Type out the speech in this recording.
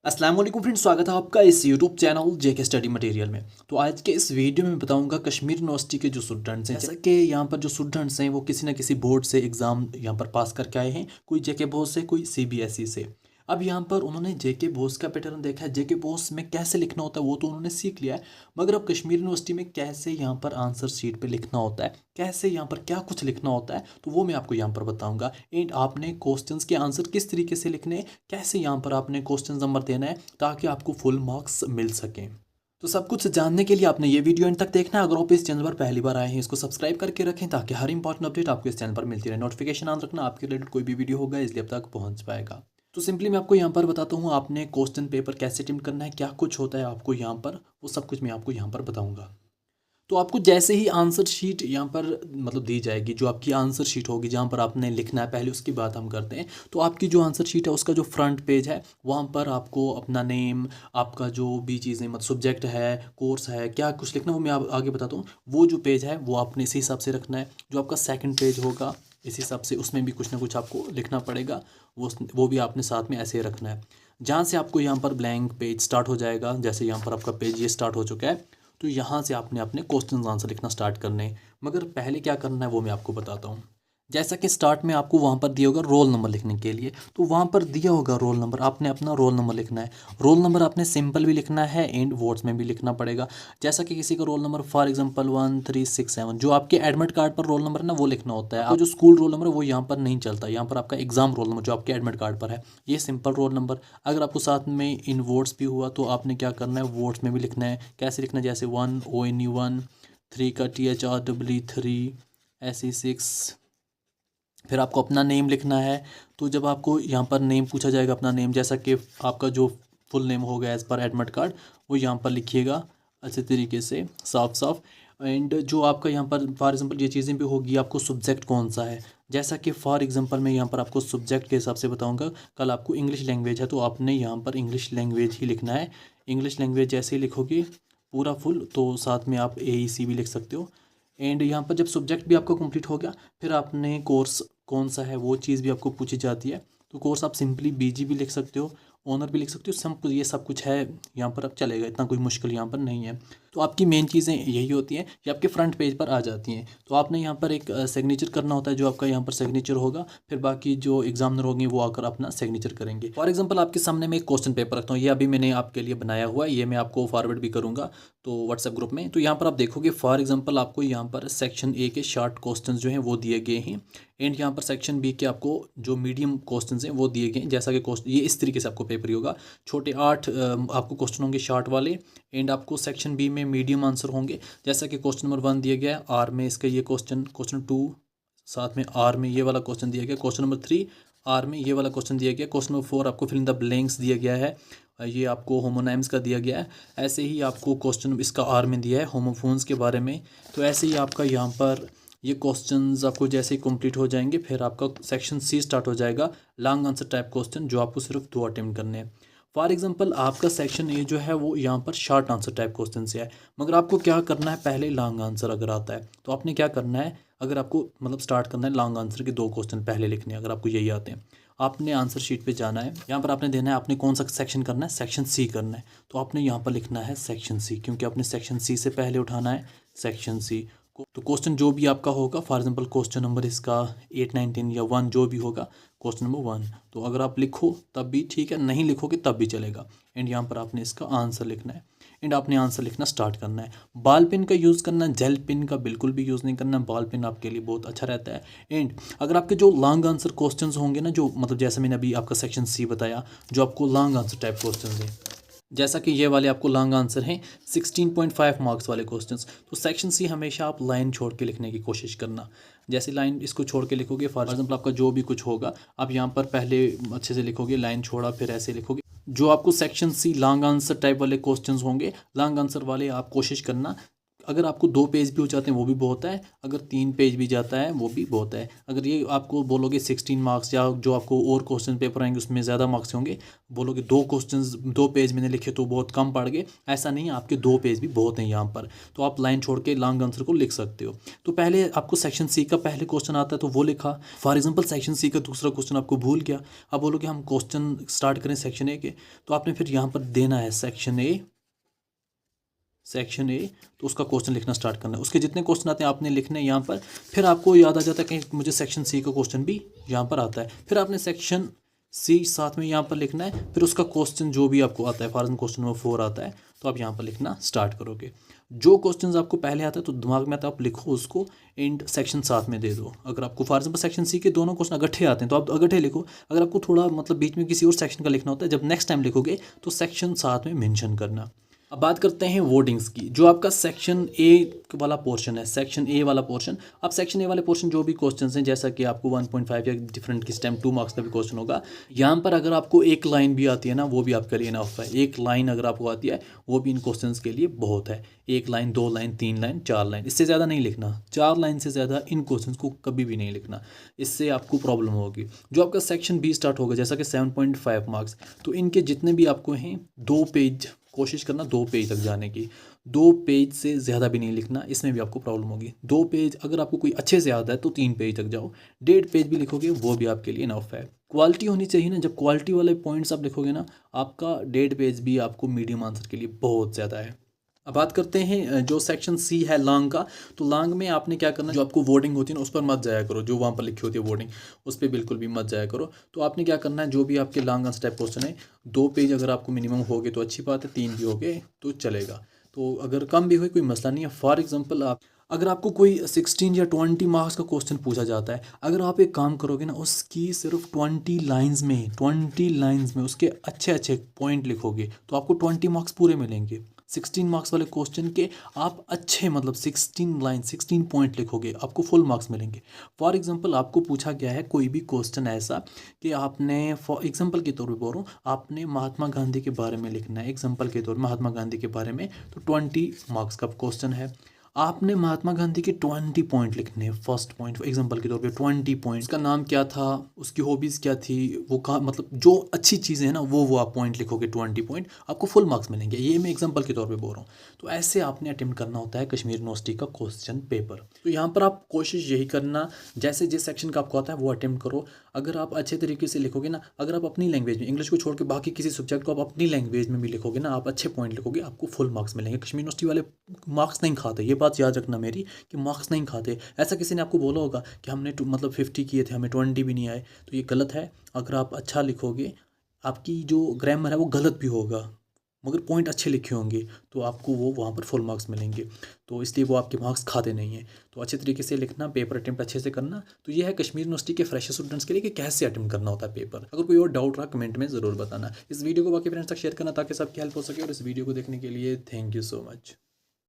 अस्सलाम वालेकुम फ्रेंड्स, स्वागत है आपका इस यूट्यूब चैनल जेके स्टडी मटेरियल में। तो आज के इस वीडियो में बताऊंगा कश्मीर यूनिवर्सिटी के जो स्टूडेंट्स हैं, जैसा कि यहाँ पर जो स्टूडेंट्स हैं वो किसी ना किसी बोर्ड से एग्ज़ाम यहाँ पर पास करके आए हैं, कोई जेके बोस से, कोई सीबीएसई से। अब यहाँ पर उन्होंने जेके बोस का पैटर्न देखा है, जेके बोस में कैसे लिखना होता है वो तो उन्होंने सीख लिया है, मगर अब कश्मीर यूनिवर्सिटी में कैसे यहाँ पर आंसर शीट पे लिखना होता है, कैसे यहाँ पर क्या कुछ लिखना होता है, तो वो मैं आपको यहाँ पर बताऊंगा। एंड आपने क्वेश्चंस के आंसर किस तरीके से लिखने हैं, कैसे यहाँ पर आपने क्वेश्चन नंबर देना है ताकि आपको फुल मार्क्स मिल सकें। तो सब कुछ जानने के लिए आपने ये वीडियो एंड तक देखना है। अगर आप इस चैनल पर पहली बार आए हैं, इसको सब्सक्राइब करके रखें ताकि हर इंपॉर्टेंट अपडेट आपको इस चैनल पर मिलती रहे। नोटिफिकेशन ऑन रखना, आपके रिलेटेड कोई भी वीडियो होगा इसलिए अब तक पहुंच पाएगा। तो सिंपली मैं आपको यहाँ पर बताता हूँ आपने क्वेश्चन पेपर कैसे अटेम्प्ट करना है, क्या कुछ होता है आपको यहाँ पर, वो सब कुछ मैं आपको यहाँ पर बताऊँगा। तो आपको जैसे ही आंसर शीट यहाँ पर मतलब दी जाएगी, जो आपकी आंसर शीट होगी जहाँ पर आपने लिखना है, पहले उसकी बात हम करते हैं। तो आपकी जो आंसर शीट है उसका जो फ्रंट पेज है वहाँ पर आपको अपना नेम, आपका जो भी चीज़ें मतलब सब्जेक्ट है, कोर्स है, क्या कुछ लिखना वो मैं आगे बताता हूँ। वो जो पेज है वो आपने इसी हिसाब से रखना है। जो आपका सेकंड पेज होगा इस हिसाब से, उसमें भी कुछ ना कुछ आपको लिखना पड़ेगा, वो भी आपने साथ में ऐसे रखना है। जहाँ से आपको यहाँ पर ब्लैंक पेज स्टार्ट हो जाएगा, जैसे यहाँ पर आपका पेज ये स्टार्ट हो चुका है, तो यहाँ से आपने अपने क्वेश्चन आंसर लिखना स्टार्ट करने हैं। मगर पहले क्या करना है वो मैं आपको बताता हूँ। जैसा कि स्टार्ट में आपको वहाँ पर दिया होगा रोल नंबर लिखने के लिए, तो वहाँ पर दिया होगा रोल नंबर, आपने अपना रोल नंबर लिखना है। रोल नंबर आपने सिंपल भी लिखना है एंड वर्ड्स में भी लिखना पड़ेगा। जैसा कि किसी का रोल नंबर फॉर एग्जांपल 1367, जो आपके एडमिट कार्ड पर रोल नंबर है ना वो लिखना होता है। आपका जो स्कूल रोल नंबर है वो यहाँ पर नहीं चलता, यहाँ पर आपका एग्जाम रोल नंबर जो आपके एडमिट कार्ड पर है ये सिंपल रोल नंबर। अगर आपको साथ में इन वर्ड्स भी हुआ तो आपने क्या करना है, वर्ड्स में भी लिखना है। कैसे लिखना है, जैसे 1 ONE 1, 3 का THREE 3, SE 6, फिर आपको अपना नेम लिखना है। तो जब आपको यहाँ पर नेम पूछा जाएगा, अपना नेम जैसा कि आपका जो फुल नेम होगा एज़ पर एडमिट कार्ड वो यहाँ पर लिखिएगा अच्छे तरीके से साफ साफ। एंड जो आपका यहाँ पर फॉर एग्जांपल ये चीज़ें भी होगी, आपको सब्जेक्ट कौन सा है, जैसा कि फॉर एग्जांपल मैं यहाँ पर आपको सब्जेक्ट के हिसाब से बताऊँगा। कल आपको इंग्लिश लैंग्वेज है तो आपने यहाँ पर इंग्लिश लैंग्वेज ही लिखना है। इंग्लिश लैंग्वेज जैसे ही लिखोगे पूरा फुल, तो साथ में आप AEC भी लिख सकते हो। एंड यहाँ पर जब सब्जेक्ट भी आपका कंप्लीट हो गया, फिर आपने कोर्स कौन सा है वो चीज़ भी आपको पूछी जाती है। तो कोर्स आप सिंपली BG भी लिख सकते हो, ऑनर भी लिख सकते हो, सब ये सब कुछ है यहाँ पर। अब चलेगा, इतना कोई मुश्किल यहाँ पर नहीं है। तो आपकी मेन चीज़ें यही होती हैं, ये आपके फ्रंट पेज पर आ जाती हैं। तो आपने यहाँ पर एक सिग्नेचर करना होता है, जो आपका यहाँ पर सिग्नेचर होगा, फिर बाकी जो एग्जामिनर होंगे वो आकर अपना सिग्नेचर करेंगे। फॉर एग्जाम्पल आपके सामने मैं एक क्वेश्चन पेपर रखता हूँ, ये अभी मैंने आपके लिए बनाया हुआ है, ये मैं आपको फॉरवर्ड भी करूँगा तो व्हाट्सएप ग्रुप में। तो यहाँ पर आप देखोगे फॉर एग्जाम्पल आपको यहाँ पर सेक्शन A के शॉर्ट क्वेश्चन जो हैं वो दिए गए हैं, एंड यहाँ पर सेक्शन B के आपको जो मीडियम क्वेश्चंस हैं वो दिए गए हैं। जैसा कि क्वेश्चन ये इस तरीके से आपको पेपर ही होगा, छोटे 8 आपको क्वेश्चन होंगे शॉर्ट वाले, एंड आपको सेक्शन B में मीडियम आंसर होंगे। जैसा कि क्वेश्चन नंबर 1 दिया गया है R में, इसका ये क्वेश्चन 2 साथ में R में ये वाला क्वेश्चन दिया गया, क्वेश्चन नंबर 3 R में ये वाला क्वेश्चन दिया गया, क्वेश्चन नंबर 4 आपको फिल इन द ब्लैंक्स दिया गया है, ये आपको होमोनाइम्स का दिया गया है। ऐसे ही आपको क्वेश्चन इसका R में दिया है होमोफोन्स के बारे में। तो ऐसे ही आपका यहाँ पर ये क्वेश्चंस आपको जैसे ही कंप्लीट हो जाएंगे, फिर आपका सेक्शन C स्टार्ट हो जाएगा, लॉन्ग आंसर टाइप क्वेश्चन, जो आपको सिर्फ 2 अटेम्प्ट करने हैं। फॉर एग्जांपल आपका सेक्शन A जो है वो यहाँ पर शॉर्ट आंसर टाइप क्वेश्चन से है, मगर आपको क्या करना है, पहले लॉन्ग आंसर अगर आता है तो आपने क्या करना है, अगर आपको मतलब स्टार्ट करना है लॉन्ग आंसर के 2 क्वेश्चन पहले लिखने हैं, अगर आपको यही आते हैं, आपने आंसर शीट पे जाना है, यहाँ पर आपने देना है आपने कौन सा सेक्शन करना है, सेक्शन C करना है। तो आपने यहाँ पर लिखना है सेक्शन C, क्योंकि आपने सेक्शन C से पहले उठाना है सेक्शन C। तो क्वेश्चन जो भी आपका होगा, फॉर एग्जांपल क्वेश्चन नंबर इसका 8, 9, 10 या 1 जो भी होगा, क्वेश्चन नंबर 1, तो अगर आप लिखो तब भी ठीक है, नहीं लिखोगे तब भी चलेगा। एंड यहाँ पर आपने इसका आंसर लिखना है, एंड आपने आंसर लिखना स्टार्ट करना है। बॉल पेन का यूज़ करना, जेल पेन का बिल्कुल भी यूज़ नहीं करना। बॉल पेन आपके लिए बहुत अच्छा रहता है। एंड अगर आपके जो लॉन्ग आंसर क्वेश्चंस होंगे ना, जो मतलब जैसे मैंने अभी आपका सेक्शन C बताया, जो आपको लॉन्ग आंसर टाइप क्वेश्चंस हैं, जैसा कि ये वाले आपको लॉन्ग आंसर हैं 16.5 मार्क्स वाले क्वेश्चंस, तो सेक्शन C हमेशा आप लाइन छोड़ के लिखने की कोशिश करना। जैसे लाइन इसको छोड़ के लिखोगे, फॉर एग्जांपल आपका जो भी कुछ होगा, आप यहाँ पर पहले अच्छे से लिखोगे, लाइन छोड़ा फिर ऐसे लिखोगे। जो आपको section C long answer type वाले क्वेश्चंस होंगे, लॉन्ग आंसर वाले आप कोशिश करना अगर आपको 2 पेज भी हो जाते हैं वो भी बहुत है, अगर 3 पेज भी जाता है वो भी बहुत है। अगर ये आपको बोलोगे 16 मार्क्स या जो आपको और क्वेश्चन पेपर आएंगे उसमें ज़्यादा मार्क्स होंगे, बोलोगे 2 पेज मैंने लिखे तो बहुत कम पड़ गए, ऐसा नहीं है, आपके 2 पेज भी बहुत हैं यहाँ पर। तो आप लाइन छोड़ के लॉन्ग आंसर को लिख सकते हो। तो पहले आपको सेक्शन सी का पहले क्वेश्चन आता है तो वो लिखा। फॉर एग्जांपल सेक्शन सी का दूसरा क्वेश्चन आपको भूल गया, अब बोलोगे हम क्वेश्चन स्टार्ट करें सेक्शन ए के, तो आपने फिर यहाँ पर देना है सेक्शन ए, तो उसका क्वेश्चन लिखना स्टार्ट करना है। उसके जितने क्वेश्चन आते हैं आपने लिखने हैं यहाँ पर। फिर आपको याद आ जाता है कि मुझे सेक्शन सी का क्वेश्चन भी यहाँ पर आता है, फिर आपने सेक्शन सी साथ में यहाँ पर लिखना है, फिर उसका क्वेश्चन जो भी आपको आता है, फॉर एग्जाम्पल क्वेश्चन नंबर 4 आता है तो आप यहाँ पर लिखना स्टार्ट करोगे। जो क्वेश्चंस आपको पहले आता है तो दिमाग में आता है आप लिखो उसको, एंड सेक्शन साथ में दे दो। अगर आपको फॉर एग्जाम्पल सेक्शन सी के दोनों क्वेश्चन अगट्ठे आते हैं तो आप अगट्ठे लिखो। अगर आपको थोड़ा मतलब बीच में किसी और सेक्शन का लिखना होता है, जब नेक्स्ट टाइम लिखोगे तो सेक्शन साथ में मेंशन करना। अब बात करते हैं वर्डिंग्स की। जो आपका सेक्शन ए वाला पोर्शन है, सेक्शन ए वाला पोर्शन, अब सेक्शन ए वाले पोर्शन जो भी क्वेश्चंस हैं, जैसा कि आपको 1.5 या डिफरेंट किस टाइम 2 मार्क्स का भी क्वेश्चन होगा, यहाँ पर अगर आपको एक लाइन भी आती है ना वो भी आपके लिए इनफ है। एक लाइन अगर आपको आती है वो भी इन क्वेश्चंस के लिए बहुत है। 1 लाइन, 2 लाइन, 3 लाइन, 4 लाइन, इससे ज़्यादा नहीं लिखना। 4 लाइन से ज़्यादा इन क्वेश्चंस को कभी भी नहीं लिखना, इससे आपको प्रॉब्लम होगी। जो आपका सेक्शन बी स्टार्ट होगा, जैसा कि 7.5 मार्क्स, तो इनके जितने भी आपको हैं 2 पेज, कोशिश करना 2 पेज तक जाने की। 2 पेज से ज़्यादा भी नहीं लिखना, इसमें भी आपको प्रॉब्लम होगी। 2 पेज अगर आपको कोई अच्छे से आता है तो 3 पेज तक जाओ। 1.5 पेज भी लिखोगे वो भी आपके लिए इनफ है। क्वालिटी होनी चाहिए ना, जब क्वालिटी वाले पॉइंट्स आप लिखोगे ना, आपका 1.5 पेज भी आपको मीडियम आंसर के लिए बहुत ज़्यादा है। अब बात करते हैं जो सेक्शन सी है लॉन्ग का। तो लॉन्ग में आपने क्या करना, जो आपको वर्डिंग होती है ना उस पर मत जाया करो, जो वहाँ पर लिखी होती है वर्डिंग उस पर बिल्कुल भी मत जाया करो। तो आपने क्या करना है, जो भी आपके लॉन्ग आंसर टाइप क्वेश्चन है, 2 पेज अगर आपको मिनिमम हो गए तो अच्छी बात है, 3 भी हो गए तो चलेगा। तो अगर कम भी हुए कोई मसला नहीं है। फॉर एग्जाम्पल अगर आपको कोई 16 या 20 मार्क्स का क्वेश्चन पूछा जाता है, अगर आप एक काम करोगे ना, उसकी सिर्फ 20 लाइंस में उसके अच्छे अच्छे पॉइंट लिखोगे तो आपको 20 मार्क्स पूरे मिलेंगे। 16 मार्क्स वाले क्वेश्चन के आप अच्छे मतलब 16 लाइन 16 पॉइंट लिखोगे, आपको फुल मार्क्स मिलेंगे। फॉर एग्जांपल आपको पूछा गया है कोई भी क्वेश्चन ऐसा कि आपने, फॉर एग्जांपल के तौर पे बोल रहा हूँ, आपने महात्मा गांधी के बारे में लिखना है, एग्जांपल के तौर पर महात्मा गांधी के बारे में, तो 20 मार्क्स का क्वेश्चन है। आपने महात्मा गांधी के 20 पॉइंट लिखने हैं। फर्स्ट पॉइंट एग्जांपल के तौर पे 20 पॉइंट, उसका नाम क्या था, उसकी हॉबीज़ क्या थी, वो कहाँ, मतलब जो अच्छी चीज़ें हैं ना वो आप पॉइंट लिखोगे 20 पॉइंट, आपको फुल मार्क्स मिलेंगे। ये मैं एग्जांपल के तौर पे बोल रहा हूँ। तो ऐसे आपने अटेम्प्ट करना होता है कश्मीर यूनिवर्सिटी का क्वेश्चन पेपर। तो यहाँ पर आप कोशिश यही करना, जैसे जिस सेक्शन का आपको आता है वो अटेम्प्ट करो। अगर आप अच्छे तरीके से लिखोगे ना, अगर आप अपनी लैंग्वेज में, इंग्लिश को छोड़ के बाकी किसी सब्जेक्ट को आप अपनी लैंग्वेज में भी लिखोगे ना, आप अच्छे पॉइंट लिखोगे, आपको फुल मार्क्स मिलेंगे। कश्मीर यूनिवर्सिटी वाले मार्क्स नहीं खाते, ये बात याद रखना मेरी, कि मार्क्स नहीं खाते। ऐसा किसी ने आपको बोला होगा कि हमने मतलब 50 किए थे, हमें 20 भी नहीं आए, तो ये गलत है। अगर आप अच्छा लिखोगे, आपकी जो ग्रामर है वो गलत भी होगा मगर पॉइंट अच्छे लिखे होंगे तो आपको वो वहाँ पर फुल मार्क्स मिलेंगे। तो इसलिए वो आपके मार्क्स खाते नहीं हैं। तो अच्छे तरीके से लिखना, पेपर अटेम्प्ट अच्छे से करना। तो ये है कश्मीर यूनिवर्सिटी के फ्रेशर स्टूडेंट्स के लिए कि कैसे अटेम्प्ट करना होता है पेपर। अगर कोई और डाउट रहा कमेंट में ज़रूर बताना। इस वीडियो को बाकी फ्रेंड्स तक शेयर करना ताकि सबकी हेल्प हो सके। और इस वीडियो को देखने के लिए थैंक यू सो मच।